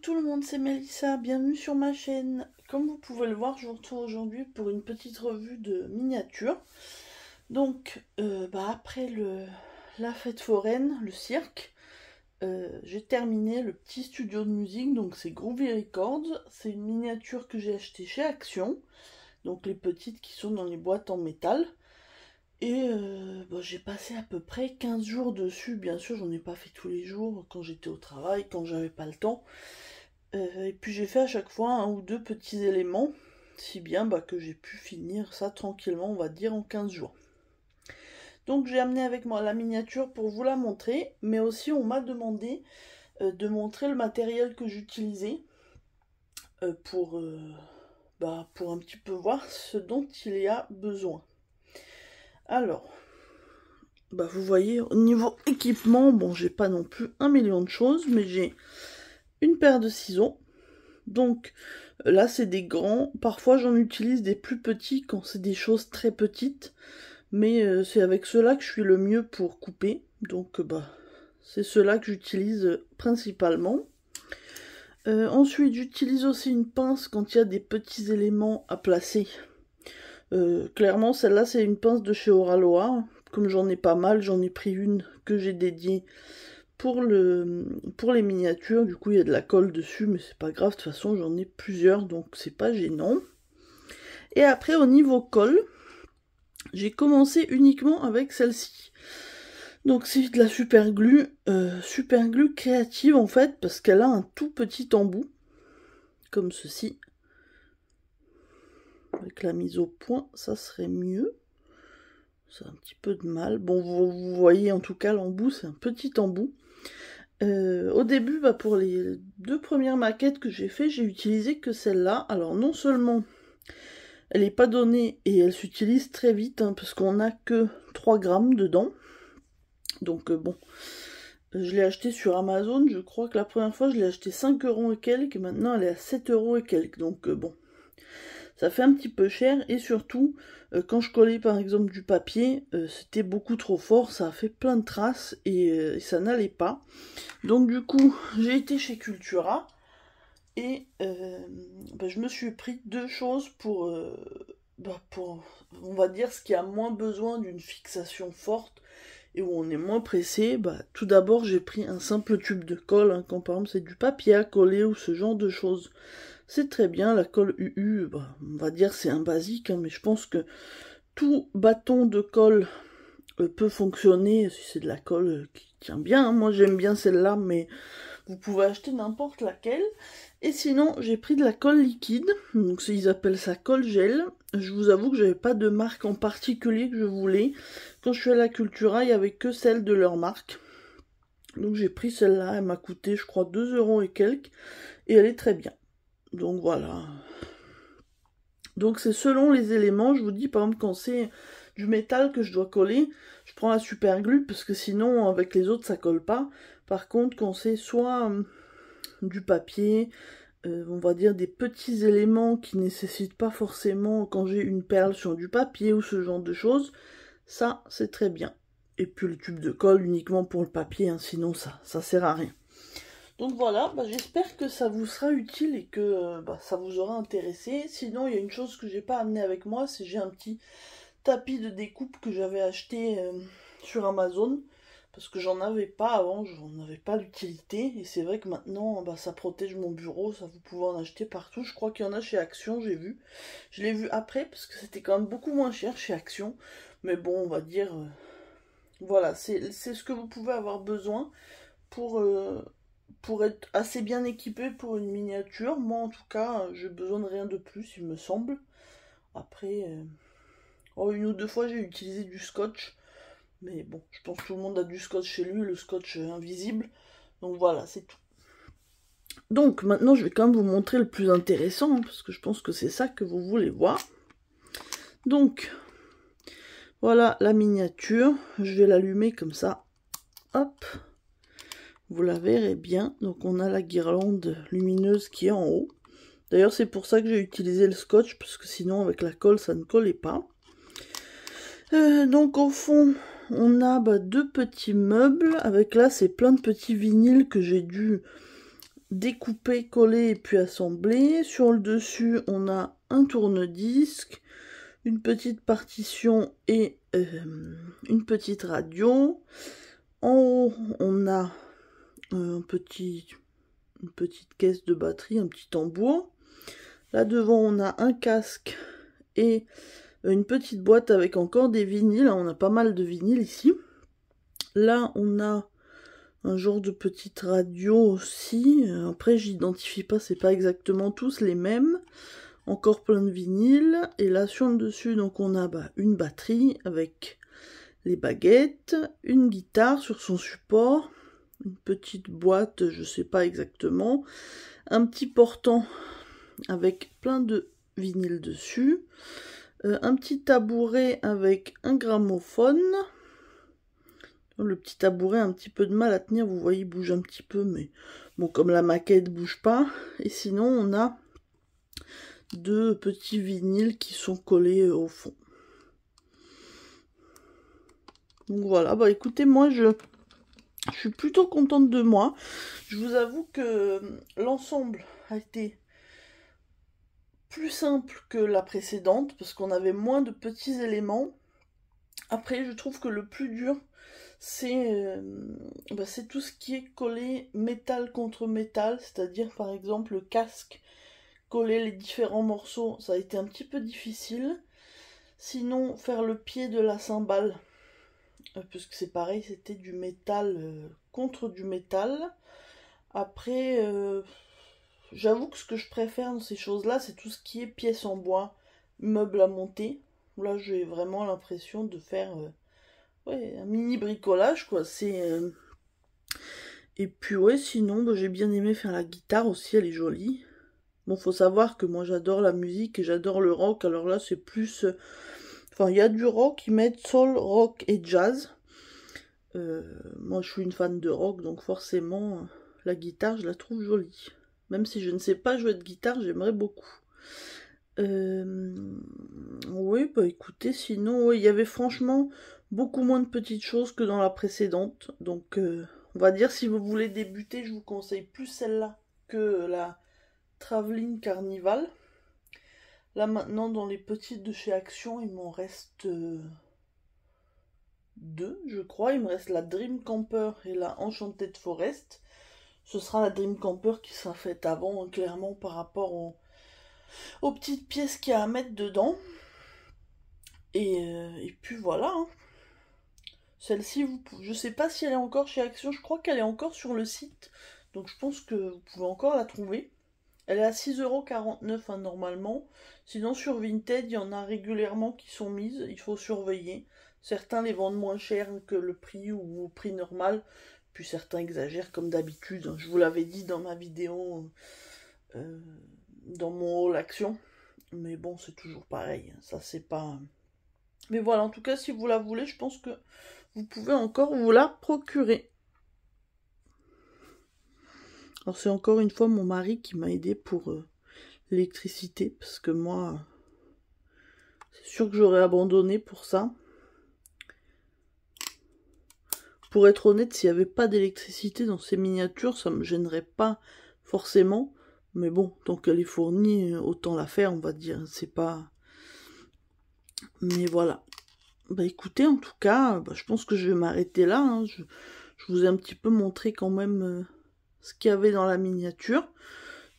tout le monde, c'est Mélissa, bienvenue sur ma chaîne. Comme vous pouvez le voir, je vous retrouve aujourd'hui pour une petite revue de miniatures. Donc, après la fête foraine, le cirque, j'ai terminé le petit studio de musique, donc c'est Groovy Records. C'est une miniature que j'ai achetée chez Action, donc les petites qui sont dans les boîtes en métal. Et j'ai passé à peu près 15 jours dessus. Bien sûr, j'en ai pas fait tous les jours, quand j'étais au travail, quand j'avais pas le temps. Et puis j'ai fait à chaque fois un ou deux petits éléments, si bien que j'ai pu finir ça tranquillement, on va dire, en 15 jours. Donc j'ai amené avec moi la miniature pour vous la montrer, mais aussi on m'a demandé de montrer le matériel que j'utilisais pour un petit peu voir ce dont il y a besoin. Alors, vous voyez, au niveau équipement, bon, j'ai pas non plus un million de choses, mais j'ai une paire de ciseaux. Donc là, c'est des grands. Parfois, j'en utilise des plus petits quand c'est des choses très petites. Mais c'est avec ceux-là que je suis le mieux pour couper. Donc, c'est ceux-là que j'utilise principalement. Ensuite, j'utilise aussi une pince quand il y a des petits éléments à placer. Clairement, celle-là, c'est une pince de chez Oraloa. Comme j'en ai pas mal, j'en ai pris une que j'ai dédiée pour les miniatures. Du coup, il y a de la colle dessus, mais c'est pas grave. De toute façon, j'en ai plusieurs, donc c'est pas gênant. Et après, au niveau colle, j'ai commencé uniquement avec celle-ci. Donc c'est de la super glue créative en fait, parce qu'elle a un tout petit embout, comme ceci. Avec la mise au point, ça serait mieux. C'est un petit peu de mal. Bon, vous voyez en tout cas l'embout, c'est un petit embout. Au début, pour les deux premières maquettes que j'ai fait, j'ai utilisé que celle-là. Alors non seulement elle n'est pas donnée et elle s'utilise très vite, parce qu'on n'a que 3 grammes dedans. Donc je l'ai acheté sur Amazon. Je crois que la première fois je l'ai acheté 5 € et quelques, et maintenant elle est à 7 € et quelques. Donc ça fait un petit peu cher, et surtout quand je collais par exemple du papier, c'était beaucoup trop fort, ça a fait plein de traces et ça n'allait pas. Donc du coup j'ai été chez Cultura et je me suis pris deux choses pour on va dire ce qui a moins besoin d'une fixation forte et où on est moins pressé. Tout d'abord j'ai pris un simple tube de colle, quand par exemple c'est du papier à coller ou ce genre de choses. C'est très bien, la colle UU, on va dire c'est un basique, mais je pense que tout bâton de colle peut fonctionner si c'est de la colle qui tient bien. Moi j'aime bien celle-là, mais vous pouvez acheter n'importe laquelle. Et sinon j'ai pris de la colle liquide, donc ils appellent ça colle gel. Je vous avoue que j'avais pas de marque en particulier que je voulais. Quand je suis à la Cultura, il n'y avait que celle de leur marque. Donc j'ai pris celle-là, elle m'a coûté je crois 2 € et quelques, et elle est très bien. Donc voilà. Donc c'est selon les éléments. Je vous dis par exemple quand c'est du métal que je dois coller, je prends la super glue parce que sinon avec les autres ça colle pas. Par contre quand c'est soit du papier, on va dire des petits éléments qui nécessitent pas forcément quand j'ai une perle sur du papier ou ce genre de choses, ça c'est très bien. Et puis le tube de colle uniquement pour le papier, sinon ça sert à rien. Donc voilà, j'espère que ça vous sera utile et que ça vous aura intéressé. Sinon, il y a une chose que j'ai pas amené avec moi, c'est j'ai un petit tapis de découpe que j'avais acheté sur Amazon. Parce que j'en avais pas avant, j'en avais pas l'utilité. Et c'est vrai que maintenant, ça protège mon bureau, ça vous pouvez en acheter partout. Je crois qu'il y en a chez Action, j'ai vu. Je l'ai vu après, parce que c'était quand même beaucoup moins cher chez Action. Mais bon, on va dire, voilà, c'est ce que vous pouvez avoir besoin pour être assez bien équipé pour une miniature. Moi en tout cas, j'ai besoin de rien de plus, il me semble. Après, une ou deux fois j'ai utilisé du scotch, mais bon, je pense que tout le monde a du scotch chez lui, le scotch invisible. Donc voilà, c'est tout. Donc maintenant je vais quand même vous montrer le plus intéressant, parce que je pense que c'est ça que vous voulez voir. Donc voilà la miniature, je vais l'allumer comme ça. Hop, vous la verrez bien. Donc on a la guirlande lumineuse qui est en haut. D'ailleurs c'est pour ça que j'ai utilisé le scotch, parce que sinon avec la colle ça ne collait pas. Donc au fond on a deux petits meubles, avec là c'est plein de petits vinyles que j'ai dû découpé, collé et puis assemblé. Sur le dessus, on a un tourne-disque, une petite partition et une petite radio. En haut, on a une petite caisse de batterie, un petit tambour. Là devant, on a un casque et une petite boîte avec encore des vinyles. On a pas mal de vinyles ici. Là, on a un genre de petite radio aussi. Après, j'identifie pas, c'est pas exactement tous les mêmes. Encore plein de vinyles. Et là, sur le dessus, donc on a une batterie avec les baguettes, une guitare sur son support, une petite boîte, je sais pas exactement, un petit portant avec plein de vinyles dessus, un petit tabouret avec un gramophone. Le petit tabouret a un petit peu de mal à tenir, vous voyez, il bouge un petit peu, mais bon, comme la maquette bouge pas. Et sinon, on a deux petits vinyles qui sont collés au fond. Donc voilà, écoutez, moi je suis plutôt contente de moi. Je vous avoue que l'ensemble a été plus simple que la précédente, parce qu'on avait moins de petits éléments. Après, je trouve que le plus dur, c'est tout ce qui est collé métal contre métal, c'est-à-dire par exemple le casque, coller les différents morceaux, ça a été un petit peu difficile. Sinon, faire le pied de la cymbale, puisque c'est pareil, c'était du métal contre du métal. Après, j'avoue que ce que je préfère dans ces choses-là, c'est tout ce qui est pièces en bois, meubles à monter. Là, j'ai vraiment l'impression de faire un mini bricolage, quoi. Et puis, sinon, j'ai bien aimé faire la guitare aussi, elle est jolie. Bon, faut savoir que moi, j'adore la musique et j'adore le rock. Alors là, c'est plus... Enfin, il y a du rock, ils mettent soul, rock et jazz. Moi, je suis une fan de rock, donc forcément, la guitare, je la trouve jolie. Même si je ne sais pas jouer de guitare, j'aimerais beaucoup. Oui, écoutez, sinon, il y avait franchement beaucoup moins de petites choses que dans la précédente. Donc, on va dire, si vous voulez débuter, je vous conseille plus celle-là que la Traveling Carnival. Là, maintenant, dans les petites de chez Action, il m'en reste deux, je crois. Il me reste la Dream Camper et la Enchanted Forest. Ce sera la Dream Camper qui sera faite avant, clairement, par rapport aux petites pièces qu'il y a à mettre dedans. Et puis voilà. Hein. Celle-ci, je sais pas si elle est encore chez Action. Je crois qu'elle est encore sur le site. Donc je pense que vous pouvez encore la trouver. Elle est à 6,49 € normalement. Sinon sur Vinted, il y en a régulièrement qui sont mises. Il faut surveiller. Certains les vendent moins cher que le prix ou au prix normal. Puis certains exagèrent comme d'habitude. Je vous l'avais dit dans ma vidéo, dans mon haul action. Mais bon, c'est toujours pareil. Ça, c'est pas... Mais voilà, en tout cas, si vous la voulez, je pense que vous pouvez encore vous la procurer. Alors c'est encore une fois mon mari qui m'a aidé pour l'électricité, parce que moi, c'est sûr que j'aurais abandonné pour ça. Pour être honnête, s'il n'y avait pas d'électricité dans ces miniatures, ça me gênerait pas forcément. Mais bon, tant qu'elle est fournie, autant la faire, on va dire. C'est pas... Mais voilà. Écoutez, en tout cas, je pense que je vais m'arrêter là. Hein. Je vous ai un petit peu montré quand même... ce qu'il y avait dans la miniature.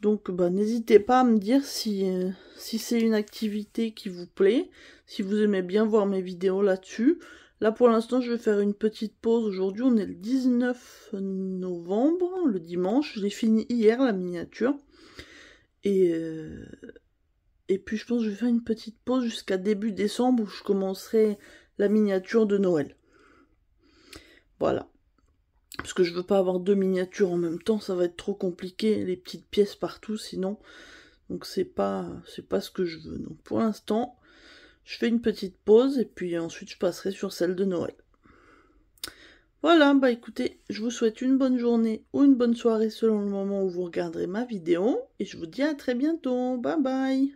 Donc n'hésitez pas à me dire si c'est une activité qui vous plaît, si vous aimez bien voir mes vidéos là-dessus. Là pour l'instant je vais faire une petite pause aujourd'hui, on est le 19 novembre, le dimanche, je l'ai fini hier la miniature. Et puis je pense que je vais faire une petite pause jusqu'à début décembre où je commencerai la miniature de Noël. Voilà. Parce que je veux pas avoir deux miniatures en même temps, ça va être trop compliqué, les petites pièces partout sinon. Donc c'est pas ce que je veux. Donc pour l'instant, je fais une petite pause et puis ensuite je passerai sur celle de Noël. Voilà, écoutez, je vous souhaite une bonne journée ou une bonne soirée selon le moment où vous regarderez ma vidéo. Et je vous dis à très bientôt. Bye bye.